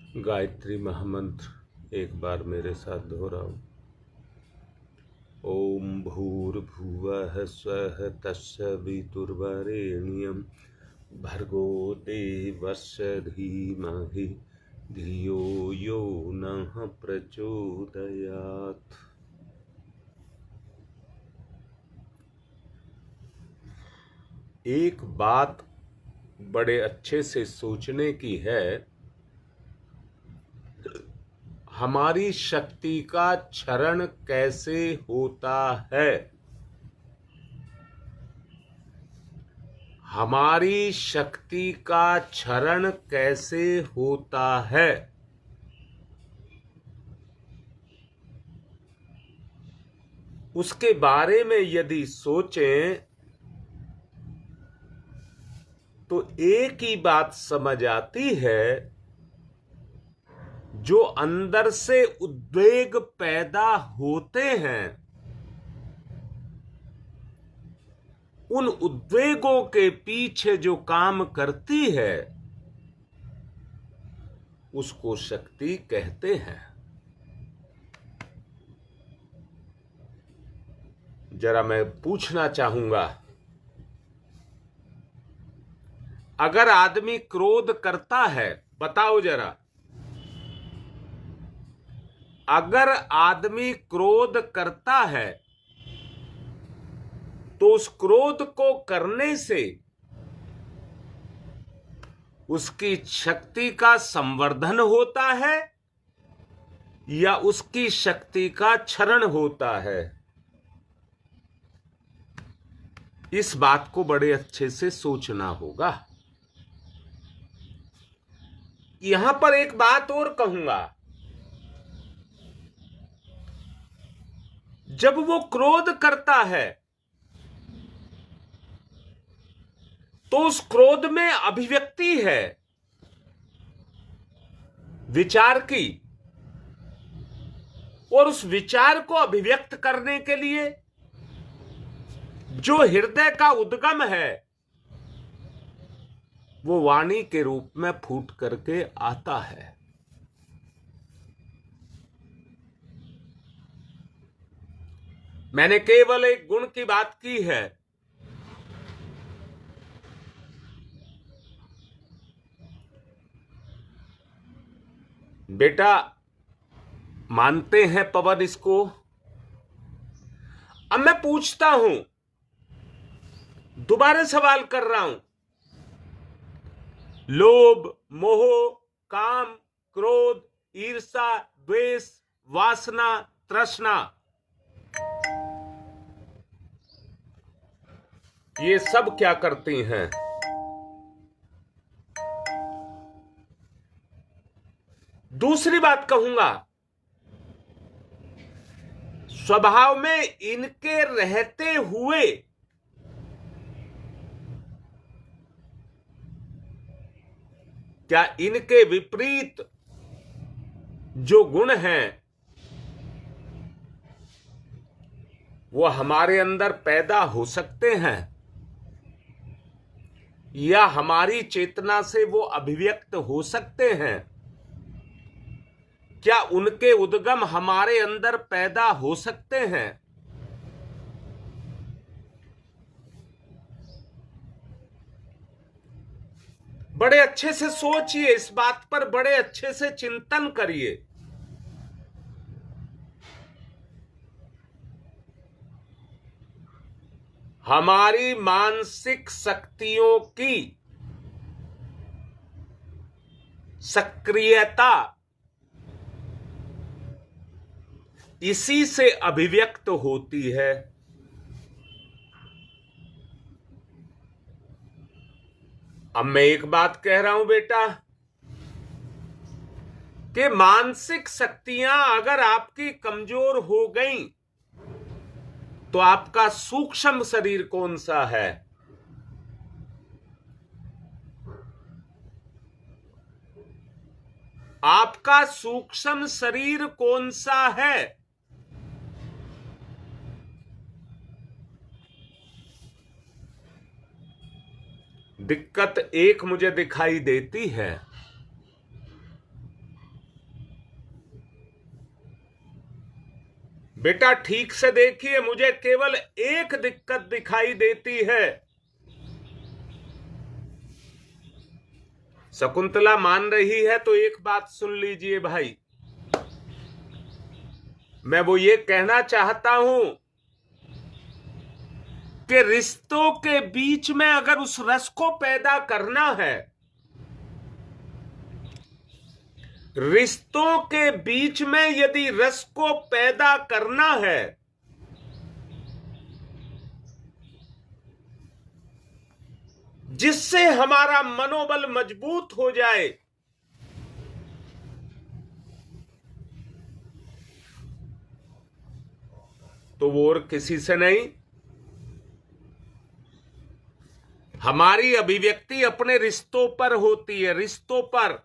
गायत्री महामंत्र एक बार मेरे साथ दोहराओ। ओम भूर्भुवः स्वः तत्सवितुर्वरेण्यं भर्गो देवस्य धीमहि धियो यो नः प्रचोदयात्। एक बात बड़े अच्छे से सोचने की है, हमारी शक्ति का क्षरण कैसे होता है। हमारी शक्ति का क्षरण कैसे होता है। उसके बारे में यदि सोचें तो एक ही बात समझ आती है, जो अंदर से उद्वेग पैदा होते हैं, उन उद्वेगों के पीछे जो काम करती है उसको शक्ति कहते हैं। जरा मैं पूछना चाहूंगा, अगर आदमी क्रोध करता है, बताओ जरा, अगर आदमी क्रोध करता है तो उस क्रोध को करने से उसकी शक्ति का संवर्धन होता है या उसकी शक्ति का क्षरण होता है। इस बात को बड़े अच्छे से सोचना होगा। यहां पर एक बात और कहूंगा, जब वो क्रोध करता है तो उस क्रोध में अभिव्यक्ति है विचार की, और उस विचार को अभिव्यक्त करने के लिए जो हृदय का उद्गम है वो वाणी के रूप में फूट करके आता है। मैंने केवल एक गुण की बात की है, बेटा मानते हैं पवन इसको। अब मैं पूछता हूं, दोबारा सवाल कर रहा हूं, लोभ, मोह, काम, क्रोध, ईर्ष्या, द्वेष, वासना, तृष्णा, ये सब क्या करती हैं? दूसरी बात कहूंगा, स्वभाव में इनके रहते हुए क्या इनके विपरीत जो गुण हैं वो हमारे अंदर पैदा हो सकते हैं या हमारी चेतना से वो अभिव्यक्त हो सकते हैं? क्या उनके उद्गम हमारे अंदर पैदा हो सकते हैं? बड़े अच्छे से सोचिए, इस बात पर बड़े अच्छे से चिंतन करिए। हमारी मानसिक शक्तियों की सक्रियता इसी से अभिव्यक्त होती है। अब मैं एक बात कह रहा हूं बेटा, कि मानसिक शक्तियां अगर आपकी कमजोर हो गई तो आपका सूक्ष्म शरीर कौन सा है? आपका सूक्ष्म शरीर कौन सा है? दिक्कत एक मुझे दिखाई देती है, बेटा ठीक से देखिए, मुझे केवल एक दिक्कत दिखाई देती है। शकुंतला मान रही है तो एक बात सुन लीजिए भाई, मैं वो ये कहना चाहता हूं कि रिश्तों के बीच में अगर उस रस को पैदा करना है, रिश्तों के बीच में यदि रस को पैदा करना है, जिससे हमारा मनोबल मजबूत हो जाए, तो वो और किसी से नहीं, हमारी अभिव्यक्ति अपने रिश्तों पर होती है। रिश्तों पर,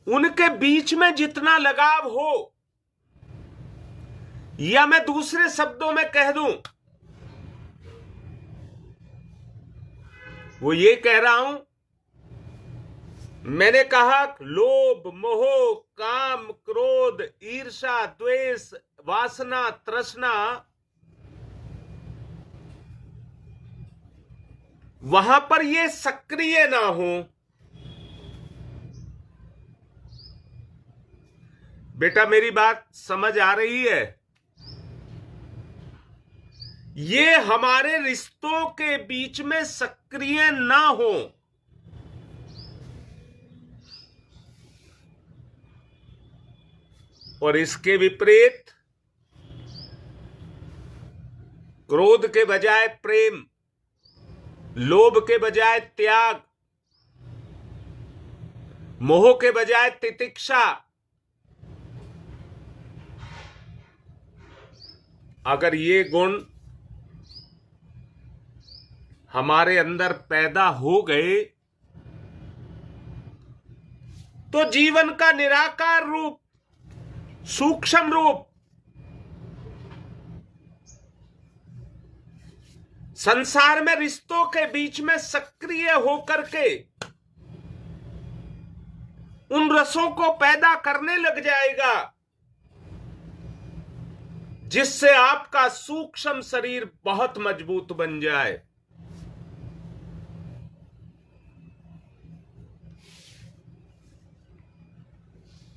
उनके बीच में जितना लगाव हो, या मैं दूसरे शब्दों में कह दूं, वो ये कह रहा हूं, मैंने कहा लोभ, मोह, काम, क्रोध, ईर्ष्या, द्वेष, वासना, तृष्णा, वहां पर ये सक्रिय ना हो। बेटा मेरी बात समझ आ रही है? ये हमारे रिश्तों के बीच में सक्रिय ना हो। और इसके विपरीत, क्रोध के बजाय प्रेम, लोभ के बजाय त्याग, मोह के बजाय तितिक्षा, अगर ये गुण हमारे अंदर पैदा हो गए, तो जीवन का निराकार रूप, सूक्ष्म रूप, संसार में रिश्तों के बीच में सक्रिय होकर के उन रसों को पैदा करने लग जाएगा, जिससे आपका सूक्ष्म शरीर बहुत मजबूत बन जाए।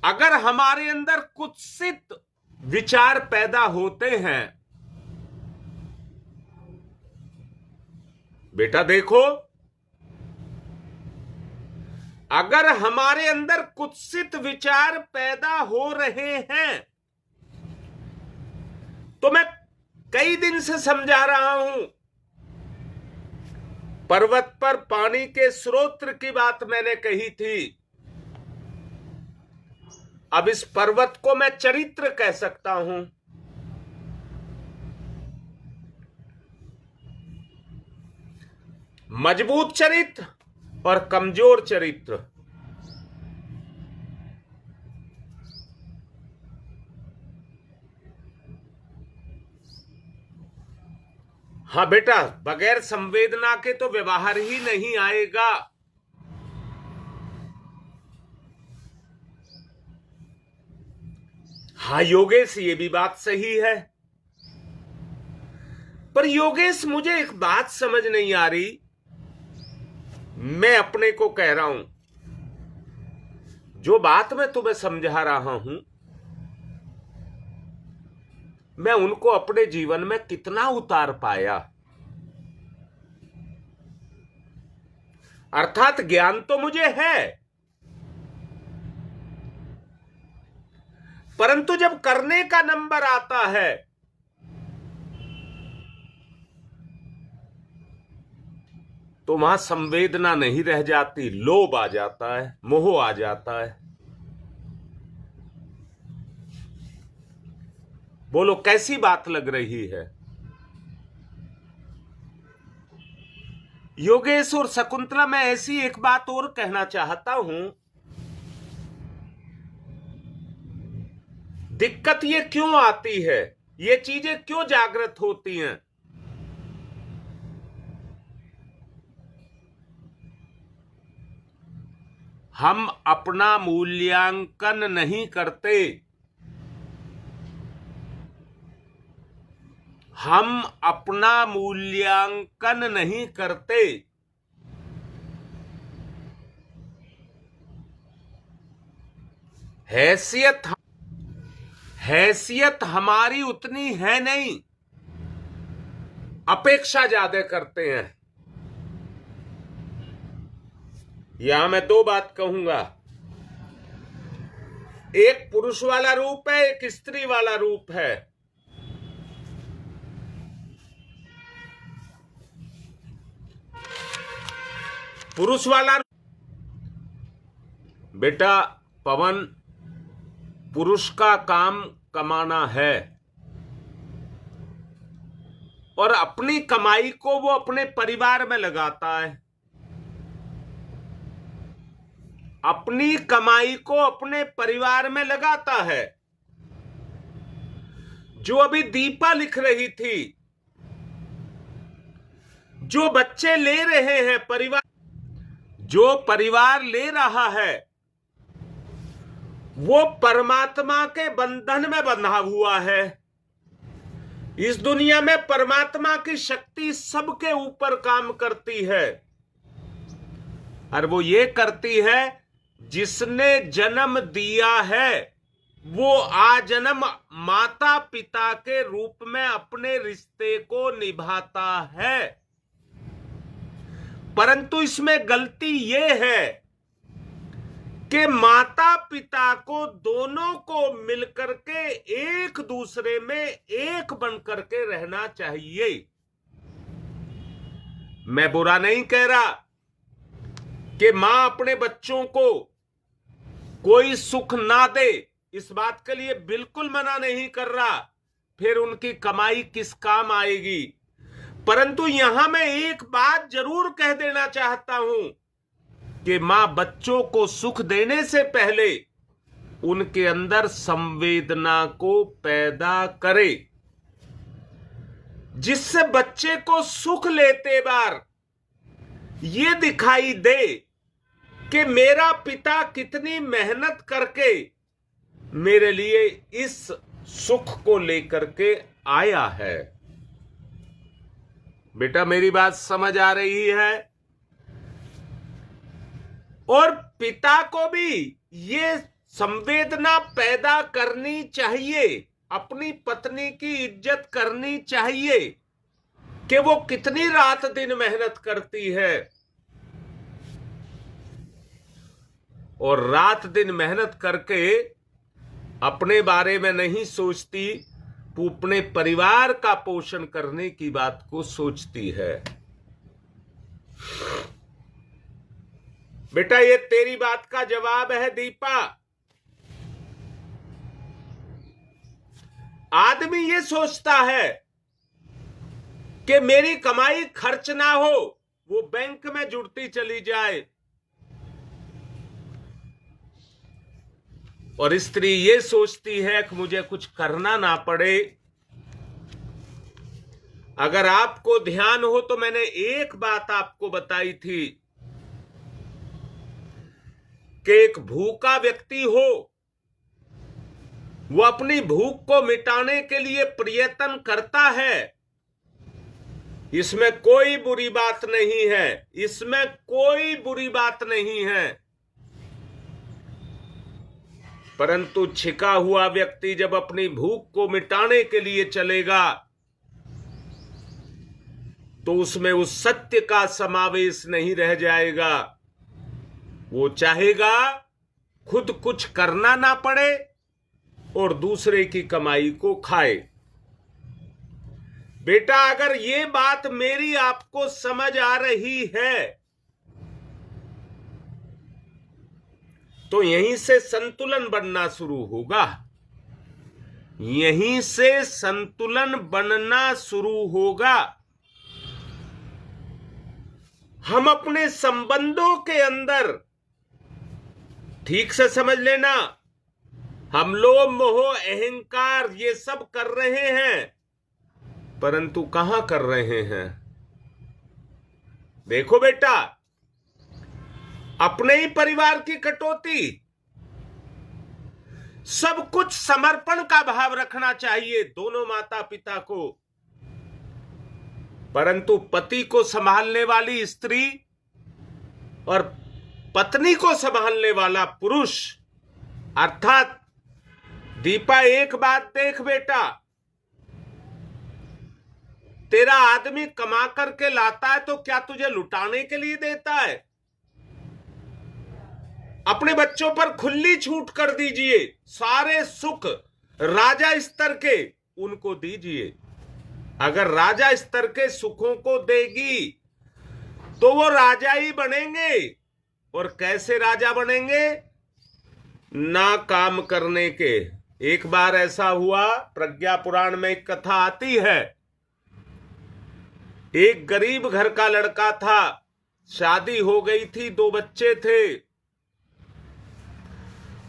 अगर हमारे अंदर कुत्सित विचार पैदा होते हैं, बेटा देखो, अगर हमारे अंदर कुत्सित विचार पैदा हो रहे हैं, तो मैं कई दिन से समझा रहा हूं, पर्वत पर पानी के स्रोत की बात मैंने कही थी। अब इस पर्वत को मैं चरित्र कह सकता हूं। मजबूत चरित्र और कमजोर चरित्र। हाँ बेटा, बगैर संवेदना के तो व्यवहार ही नहीं आएगा। हाँ योगेश, ये भी बात सही है, पर योगेश मुझे एक बात समझ नहीं आ रही। मैं अपने को कह रहा हूं, जो बात मैं तुम्हें समझा रहा हूं, मैं उनको अपने जीवन में कितना उतार पाया। अर्थात ज्ञान तो मुझे है, परंतु जब करने का नंबर आता है, तो वहां संवेदना नहीं रह जाती, लोभ आ जाता है, मोह आ जाता है। बोलो कैसी बात लग रही है? योगेश और शकुंतला, मैं ऐसी एक बात और कहना चाहता हूं। दिक्कत ये क्यों आती है, ये चीजें क्यों जागृत होती हैं? हम अपना मूल्यांकन नहीं करते। हम अपना मूल्यांकन नहीं करते। हैसियत हमारी उतनी है नहीं, अपेक्षा ज्यादा करते हैं। यहां मैं दो बात कहूंगा, एक पुरुष वाला रूप है, एक स्त्री वाला रूप है। पुरुष वाला बेटा पवन, पुरुष का काम कमाना है और अपनी कमाई को वो अपने परिवार में लगाता है, अपनी कमाई को अपने परिवार में लगाता है। जो अभी दीपा लिख रही थी, जो बच्चे ले रहे हैं परिवार, जो परिवार ले रहा है, वो परमात्मा के बंधन में बंधा हुआ है। इस दुनिया में परमात्मा की शक्ति सबके ऊपर काम करती है, और वो ये करती है, जिसने जन्म दिया है वो आजन्म माता पिता के रूप में अपने रिश्ते को निभाता है। परंतु इसमें गलती ये है कि माता पिता को दोनों को मिलकर के एक दूसरे में एक बन करके रहना चाहिए। मैं बुरा नहीं कह रहा कि मां अपने बच्चों को कोई सुख ना दे, इस बात के लिए बिल्कुल मना नहीं कर रहा, फिर उनकी कमाई किस काम आएगी। परंतु यहां मैं एक बात जरूर कह देना चाहता हूं कि मां बच्चों को सुख देने से पहले उनके अंदर संवेदना को पैदा करे, जिससे बच्चे को सुख लेते बार ये दिखाई दे कि मेरा पिता कितनी मेहनत करके मेरे लिए इस सुख को लेकर के आया है। बेटा मेरी बात समझ आ रही है? और पिता को भी ये संवेदना पैदा करनी चाहिए, अपनी पत्नी की इज्जत करनी चाहिए कि वो कितनी रात दिन मेहनत करती है, और रात दिन मेहनत करके अपने बारे में नहीं सोचती, वो अपने परिवार का पोषण करने की बात को सोचती है। बेटा ये तेरी बात का जवाब है दीपा। आदमी ये सोचता है कि मेरी कमाई खर्च ना हो, वो बैंक में जुड़ती चली जाए, और स्त्री ये सोचती है कि मुझे कुछ करना ना पड़े। अगर आपको ध्यान हो तो मैंने एक बात आपको बताई थी कि एक भूखा व्यक्ति हो, वो अपनी भूख को मिटाने के लिए प्रयत्न करता है, इसमें कोई बुरी बात नहीं है, इसमें कोई बुरी बात नहीं है। परंतु छिका हुआ व्यक्ति जब अपनी भूख को मिटाने के लिए चलेगा तो उसमें उस सत्य का समावेश नहीं रह जाएगा। वो चाहेगा खुद कुछ करना ना पड़े और दूसरे की कमाई को खाए। बेटा अगर ये बात मेरी आपको समझ आ रही है तो यहीं से संतुलन बनना शुरू होगा, यहीं से संतुलन बनना शुरू होगा। हम अपने संबंधों के अंदर, ठीक से समझ लेना, हम लोभ मोह अहंकार ये सब कर रहे हैं, परंतु कहां कर रहे हैं? देखो बेटा, अपने ही परिवार की कटौती, सब कुछ समर्पण का भाव रखना चाहिए दोनों माता पिता को। परंतु पति को संभालने वाली स्त्री और पत्नी को संभालने वाला पुरुष, अर्थात दीपा एक बात देख बेटा, तेरा आदमी कमा करके लाता है तो क्या तुझे लुटाने के लिए देता है? अपने बच्चों पर खुली छूट कर दीजिए, सारे सुख राजा स्तर के उनको दीजिए। अगर राजा स्तर के सुखों को देगी तो वो राजा ही बनेंगे। और कैसे राजा बनेंगे? ना काम करने के। एक बार ऐसा हुआ, प्रज्ञा पुराण में एक कथा आती है। एक गरीब घर का लड़का था, शादी हो गई थी, 2 बच्चे थे।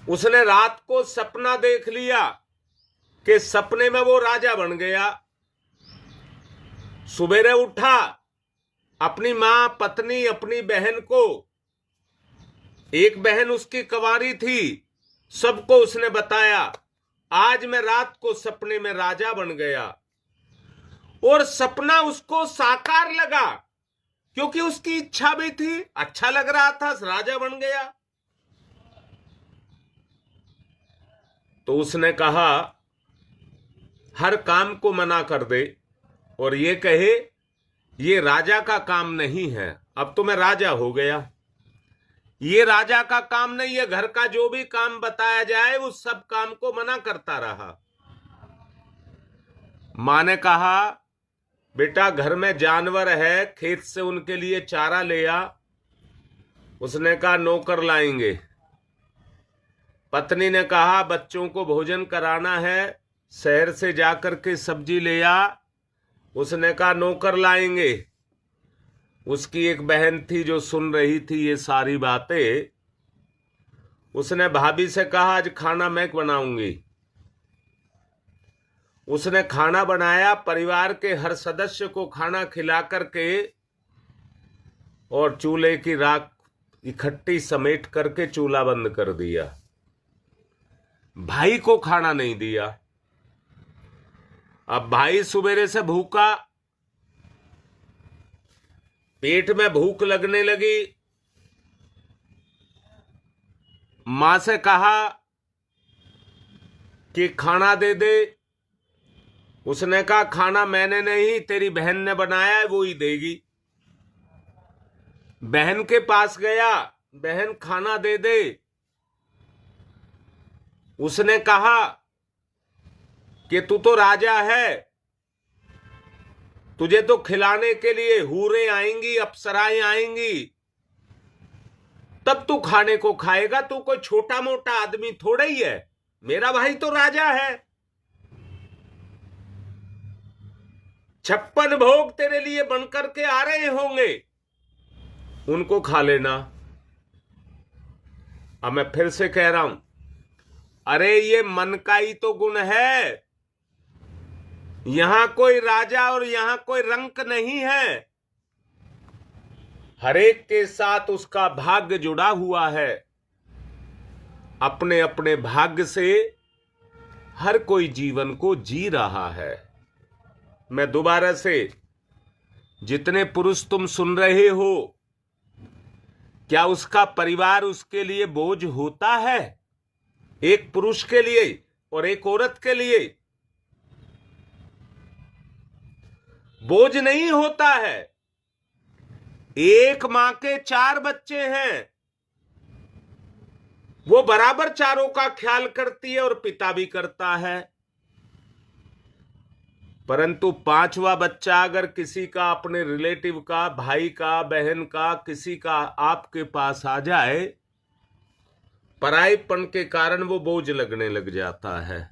उसने रात को सपना देख लिया कि सपने में वो राजा बन गया। सुबेरे उठा, अपनी मां, पत्नी, अपनी बहन को, एक बहन उसकी कंवारी थी, सबको उसने बताया, आज मैं रात को सपने में राजा बन गया। और सपना उसको साकार लगा, क्योंकि उसकी इच्छा भी थी, अच्छा लग रहा था, राजा बन गया। तो उसने कहा हर काम को मना कर दे और ये कहे ये राजा का काम नहीं है, अब तो मैं राजा हो गया, ये राजा का काम नहीं है। घर का जो भी काम बताया जाए उस सब काम को मना करता रहा। मां ने कहा बेटा घर में जानवर है, खेत से उनके लिए चारा ले आ। उसने कहा नौकर लाएंगे। पत्नी ने कहा बच्चों को भोजन कराना है, शहर से जाकर के सब्जी ले आ। उसने कहा नौकर लाएंगे। उसकी एक बहन थी जो सुन रही थी ये सारी बातें। उसने भाभी से कहा आज खाना मैं बनाऊंगी। उसने खाना बनाया, परिवार के हर सदस्य को खाना खिला करके और चूल्हे की राख इकट्ठी समेट करके चूल्हा बंद कर दिया। भाई को खाना नहीं दिया। अब भाई सुबेरे से भूखा, पेट में भूख लगने लगी। मां से कहा कि खाना दे दे। उसने कहा खाना मैंने नहीं, तेरी बहन ने बनाया है, वो ही देगी। बहन के पास गया, बहन खाना दे दे। उसने कहा कि तू तो राजा है, तुझे तो खिलाने के लिए हूरें आएंगी, अप्सराएं आएंगी, तब तू खाने को खाएगा। तू कोई छोटा मोटा आदमी थोड़ा ही है, मेरा भाई तो राजा है। 56 भोग तेरे लिए बनकर के आ रहे होंगे, उनको खा लेना। अब मैं फिर से कह रहा हूं, अरे ये मन का ही तो गुण है, यहां कोई राजा और यहां कोई रंक नहीं है। हरेक के साथ उसका भाग्य जुड़ा हुआ है। अपने अपने भाग्य से हर कोई जीवन को जी रहा है। मैं दोबारा से, जितने पुरुष तुम सुन रहे हो, क्या उसका परिवार उसके लिए बोझ होता है? एक पुरुष के लिए और एक औरत के लिए बोझ नहीं होता है। एक मां के 4 बच्चे हैं, वो बराबर चारों का ख्याल करती है और पिता भी करता है। परंतु 5वां बच्चा अगर किसी का, अपने रिलेटिव का, भाई का, बहन का, किसी का आपके पास आ जाए, पराईपन के कारण वो बोझ लगने लग जाता है।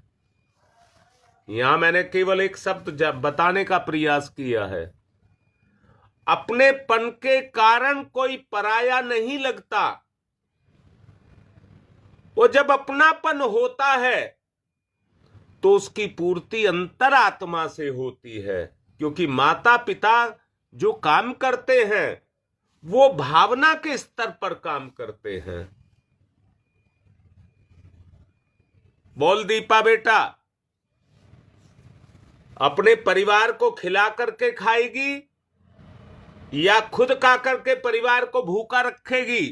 यहां मैंने केवल एक शब्द बताने का प्रयास किया है। अपनेपन के कारण कोई पराया नहीं लगता। वो जब अपनापन होता है तो उसकी पूर्ति अंतरात्मा से होती है, क्योंकि माता पिता जो काम करते हैं वो भावना के स्तर पर काम करते हैं। बोल दीपा बेटा, अपने परिवार को खिला करके खाएगी या खुद खा करके परिवार को भूखा रखेगी,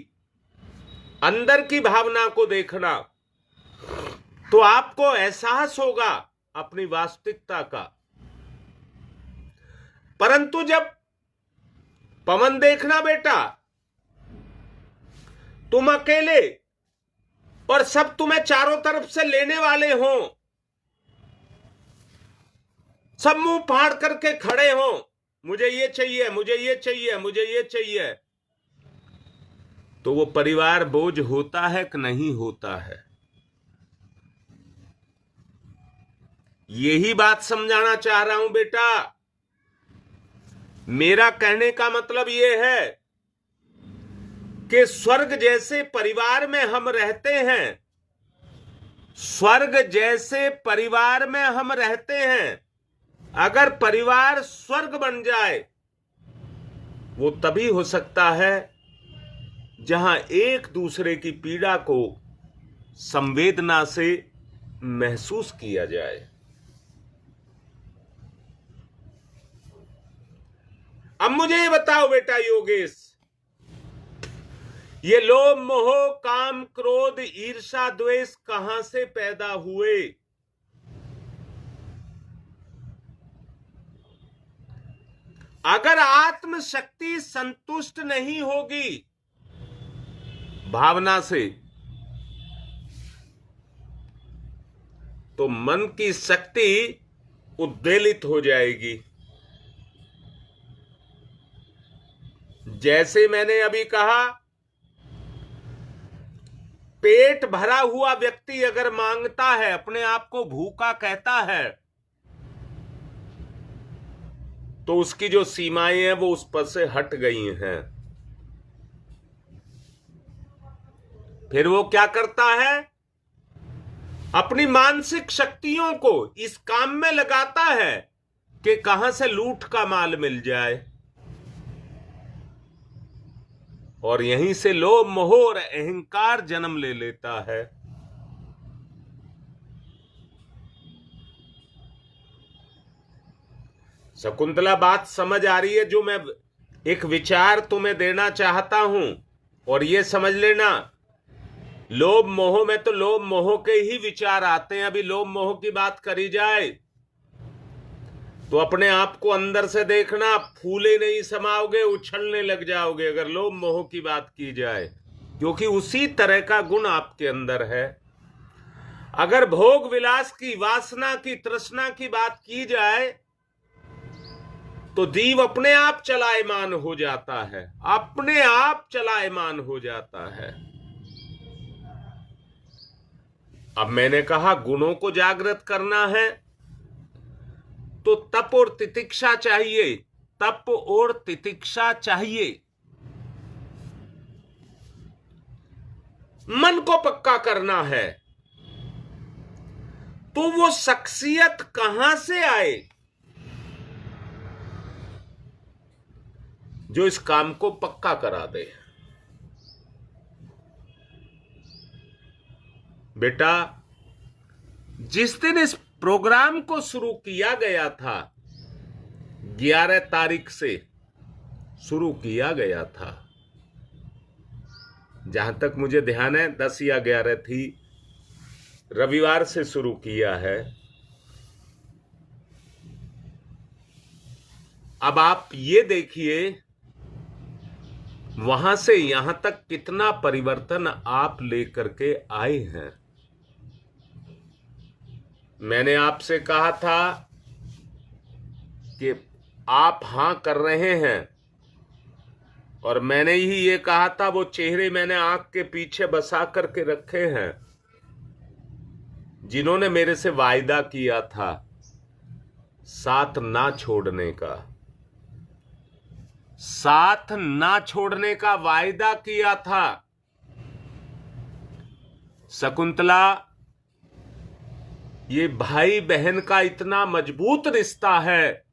अंदर की भावना को देखना, तो आपको एहसास होगा अपनी वास्तविकता का। परंतु जब पवन देखना बेटा, तुम अकेले और सब तुम्हें चारों तरफ से लेने वाले हो, सब मुंह फाड़ करके खड़े हो, मुझे ये चाहिए, मुझे ये चाहिए, मुझे ये चाहिए, तो वो परिवार बोझ होता है कि नहीं होता है? यही बात समझाना चाह रहा हूं बेटा। मेरा कहने का मतलब ये है कि स्वर्ग जैसे परिवार में हम रहते हैं, स्वर्ग जैसे परिवार में हम रहते हैं। अगर परिवार स्वर्ग बन जाए, वो तभी हो सकता है जहां एक दूसरे की पीड़ा को संवेदना से महसूस किया जाए। अब मुझे ये बताओ बेटा योगेश, ये लोभ मोह काम क्रोध ईर्षा द्वेष कहां से पैदा हुए? अगर आत्म शक्ति संतुष्ट नहीं होगी भावना से, तो मन की शक्ति उद्वेलित हो जाएगी। जैसे मैंने अभी कहा, पेट भरा हुआ व्यक्ति अगर मांगता है, अपने आप को भूखा कहता है, तो उसकी जो सीमाएं हैं वो उस पर से हट गई हैं। फिर वो क्या करता है? अपनी मानसिक शक्तियों को इस काम में लगाता है कि कहां से लूट का माल मिल जाए, और यहीं से लोभ मोह और अहंकार जन्म ले लेता है। शकुंतला, बात समझ आ रही है? जो मैं एक विचार तुम्हें देना चाहता हूं, और ये समझ लेना, लोभ मोह में तो लोभ मोह के ही विचार आते हैं। अभी लोभ मोह की बात करी जाए तो अपने आप को अंदर से देखना, फूले नहीं समाओगे, उछलने लग जाओगे अगर लोभ मोह की बात की जाए, क्योंकि उसी तरह का गुण आपके अंदर है। अगर भोग विलास की वासना की तृष्णा की बात की जाए तो जीव अपने आप चलायमान हो जाता है, अपने आप चलायमान हो जाता है। अब मैंने कहा गुणों को जागृत करना है तो तप और तितिक्षा चाहिए, तप और तितिक्षा चाहिए। मन को पक्का करना है, तो वो शख्सियत कहां से आए जो इस काम को पक्का करा दे? बेटा, जिस दिन इस प्रोग्राम को शुरू किया गया था, 11 तारीख से शुरू किया गया था, जहां तक मुझे ध्यान है 10 या 11 थी, रविवार से शुरू किया है। अब आप ये देखिए, वहां से यहां तक कितना परिवर्तन आप लेकर के आए हैं। मैंने आपसे कहा था कि आप हां कर रहे हैं, और मैंने ही ये कहा था, वो चेहरे मैंने आंख के पीछे बसा करके रखे हैं जिन्होंने मेरे से वायदा किया था साथ ना छोड़ने का, साथ ना छोड़ने का वायदा किया था। शकुंतला, ये भाई बहन का इतना मजबूत रिश्ता है,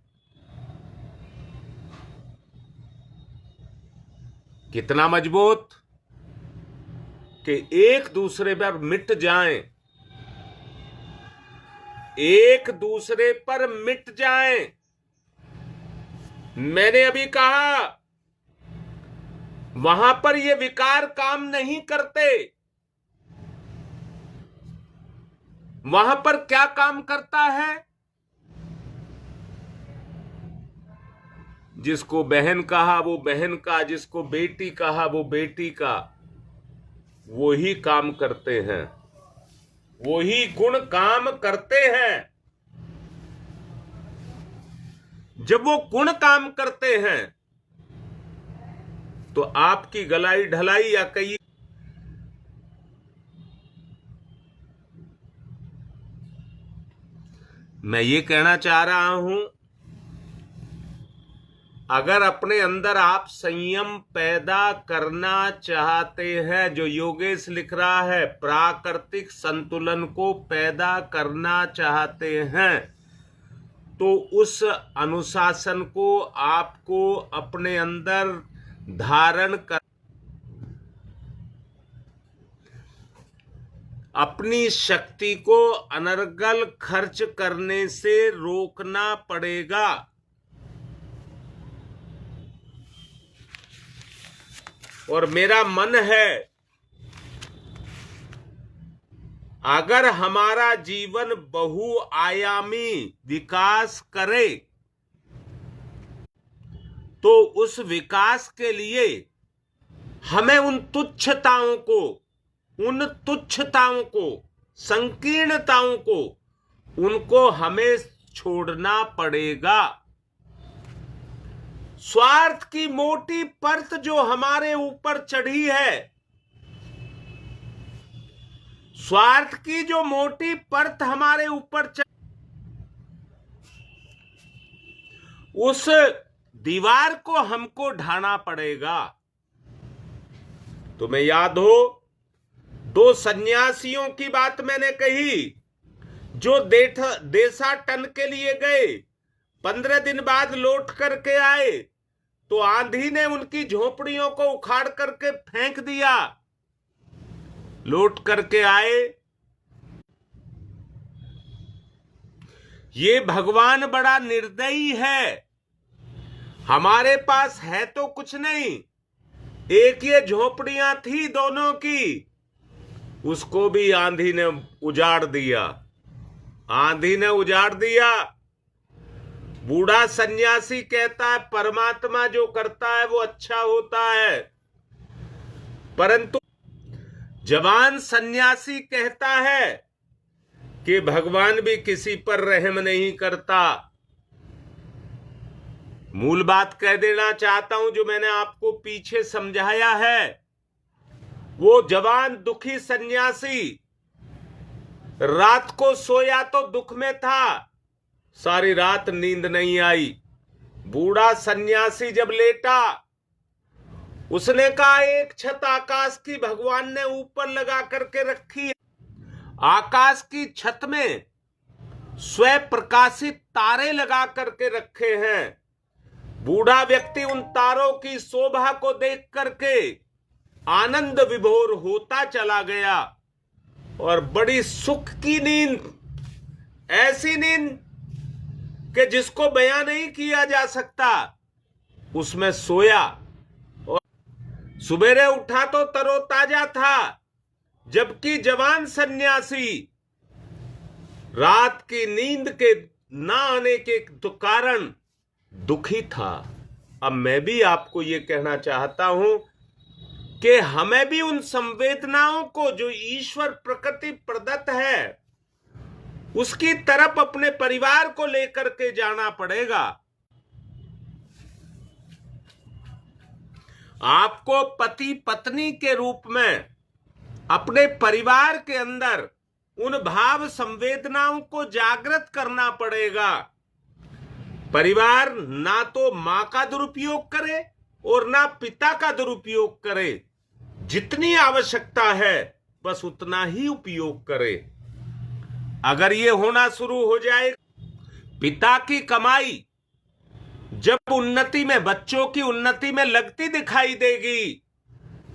कितना मजबूत कि एक दूसरे पर मिट जाएं, एक दूसरे पर मिट जाएं। मैंने अभी कहा वहां पर ये विकार काम नहीं करते। वहां पर क्या काम करता है? जिसको बहन कहा वो बहन का, जिसको बेटी कहा वो बेटी का। वो ही काम करते हैं, वो ही गुण काम करते हैं। जब वो गुण काम करते हैं तो आपकी गलाई ढलाई या कई मैं ये कहना चाह रहा हूं, अगर अपने अंदर आप संयम पैदा करना चाहते हैं, जो योगेश लिख रहा है, प्राकृतिक संतुलन को पैदा करना चाहते हैं, तो उस अनुशासन को आपको अपने अंदर धारण कर, अपनी शक्ति को अनर्गल खर्च करने से रोकना पड़ेगा। और मेरा मन है, अगर हमारा जीवन बहुआयामी विकास करे तो उस विकास के लिए हमें उन तुच्छताओं को, संकीर्णताओं को, उनको हमें छोड़ना पड़ेगा। स्वार्थ की मोटी परत जो हमारे ऊपर चढ़ी है, स्वार्थ की जो मोटी परत हमारे ऊपर उस दीवार को हमको ढाना पड़ेगा। तुम्हें याद हो, 2 सन्यासियों की बात मैंने कही जो देशाटन के लिए गए, 15 दिन बाद लौट करके आए तो आंधी ने उनकी झोपड़ियों को उखाड़ करके फेंक दिया। लौट करके आए, ये भगवान बड़ा निर्दयी है। हमारे पास है तो कुछ नहीं, एक ये झोपड़ियां थी दोनों की, उसको भी आंधी ने उजाड़ दिया। आंधी ने उजाड़ दिया। बूढ़ा सन्यासी कहता है परमात्मा जो करता है वो अच्छा होता है, परंतु जवान सन्यासी कहता है कि भगवान भी किसी पर रहम नहीं करता। मूल बात कह देना चाहता हूं जो मैंने आपको पीछे समझाया है। वो जवान दुखी सन्यासी रात को सोया तो दुख में था, सारी रात नींद नहीं आई। बूढ़ा सन्यासी जब लेटा, उसने कहा एक छत आकाश की भगवान ने ऊपर लगा करके रखी है। आकाश की छत में स्वयं प्रकाशित तारे लगा करके रखे हैं। बूढ़ा व्यक्ति उन तारों की शोभा को देख करके आनंद विभोर होता चला गया और बड़ी सुख की नींद, ऐसी नींद कि जिसको बयां नहीं किया जा सकता, उसमें सोया। और सुबेरे उठा तो तरोताजा था, जबकि जवान सन्यासी रात की नींद के ना आने के कारण दुखी था। अब मैं भी आपको यह कहना चाहता हूं कि हमें भी उन संवेदनाओं को जो ईश्वर प्रकृति प्रदत्त है, उसकी तरफ अपने परिवार को लेकर के जाना पड़ेगा। आपको पति पत्नी के रूप में अपने परिवार के अंदर उन भाव संवेदनाओं को जागृत करना पड़ेगा। परिवार ना तो मां का दुरुपयोग करे और ना पिता का दुरुपयोग करे। जितनी आवश्यकता है बस उतना ही उपयोग करे। अगर ये होना शुरू हो जाए, पिता की कमाई जब उन्नति में, बच्चों की उन्नति में लगती दिखाई देगी,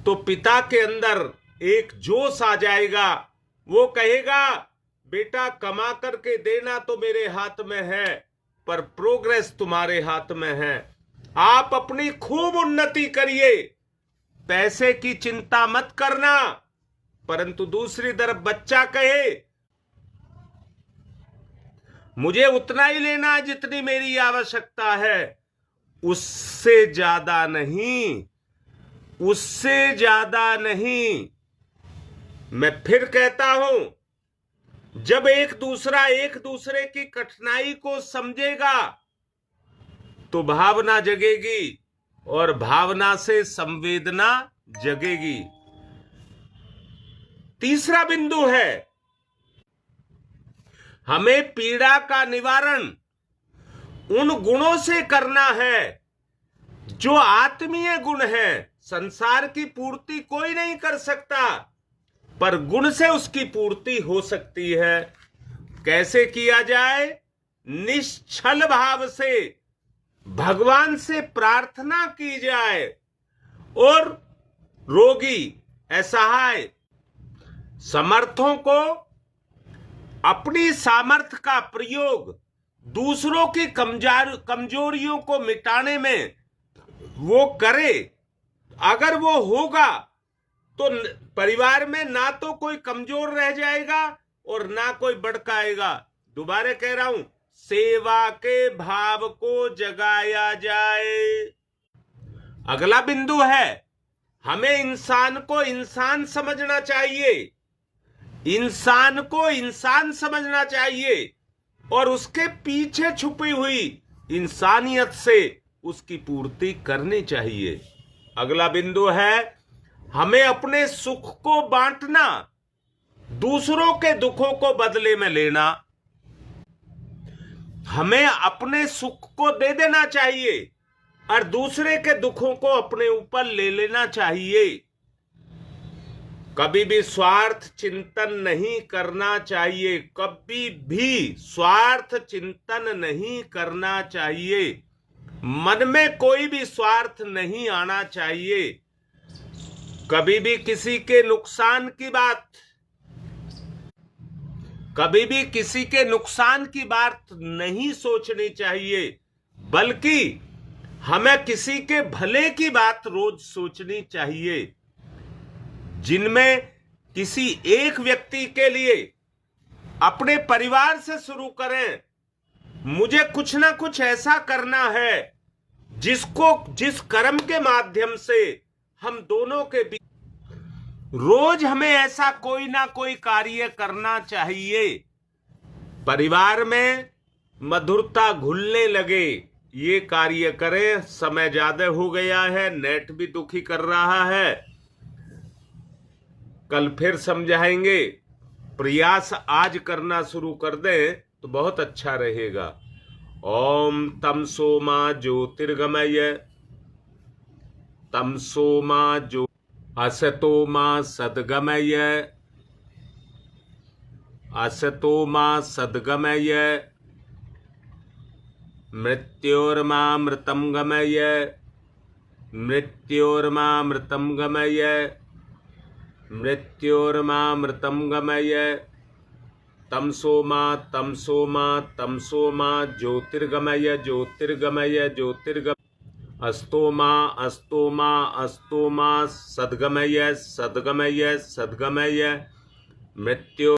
तो पिता के अंदर एक जोश आ जाएगा। वो कहेगा बेटा कमा करके देना तो मेरे हाथ में है, पर प्रोग्रेस तुम्हारे हाथ में है। आप अपनी खूब उन्नति करिए, पैसे की चिंता मत करना, परंतु दूसरी तरफ बच्चा कहे मुझे उतना ही लेना है जितनी मेरी आवश्यकता है, उससे ज्यादा नहीं, उससे ज्यादा नहीं। मैं फिर कहता हूं, जब एक दूसरे की कठिनाई को समझेगा तो भावना जगेगी और भावना से संवेदना जगेगी। तीसरा बिंदु है, हमें पीड़ा का निवारण उन गुणों से करना है जो आत्मीय गुण है। संसार की पूर्ति कोई नहीं कर सकता, पर गुण से उसकी पूर्ति हो सकती है। कैसे किया जाए? निश्चल भाव से भगवान से प्रार्थना की जाए और रोगी, असहाय, समर्थों को अपनी सामर्थ्य का प्रयोग दूसरों की कमजोरियों को मिटाने में वो करे। अगर वो होगा तो परिवार में ना तो कोई कमजोर रह जाएगा और ना कोई भड़काएगा। दोबारा कह रहा हूं, सेवा के भाव को जगाया जाए। अगला बिंदु है, हमें इंसान को इंसान समझना चाहिए, इंसान को इंसान समझना चाहिए और उसके पीछे छुपी हुई इंसानियत से उसकी पूर्ति करनी चाहिए। अगला बिंदु है, हमें अपने सुख को बांटना, दूसरों के दुखों को बदले में लेना। हमें अपने सुख को दे देना चाहिए और दूसरे के दुखों को अपने ऊपर ले लेना चाहिए। कभी भी स्वार्थ चिंतन नहीं करना चाहिए, कभी भी स्वार्थ चिंतन नहीं करना चाहिए। मन में कोई भी स्वार्थ नहीं आना चाहिए। कभी भी किसी के नुकसान की बात नहीं सोचनी चाहिए, बल्कि हमें किसी के भले की बात रोज सोचनी चाहिए। जिनमें किसी एक व्यक्ति के लिए अपने परिवार से शुरू करें, मुझे कुछ ना कुछ ऐसा करना है जिस कर्म के माध्यम से हम दोनों के बीच रोज हमें ऐसा कोई ना कोई कार्य करना चाहिए। परिवार में मधुरता घुलने लगे, ये कार्य करें। समय ज्यादा हो गया है, नेट भी दुखी कर रहा है, कल फिर समझाएंगे। प्रयास आज करना शुरू कर दें तो बहुत अच्छा रहेगा। ओम तमसो मा ज्योतिर्गमय, तमसो मा ज्यो असतो मा सद्गमय, असतो मा सद्गमय, मृत्योर्मामृतं गमय, मृत्योर्मामृतं गमय, मृत्योर्मामृतं गमय। तमसो मा तमसो मा तमसो मा ज्योतिर्गमय, ज्योतिर्गमय, ज्योतिर्गमय। अस्तो मा अस्तो मा अस्तो मा सद्गमय, सद्गमय, सद्गमय। मृत्यु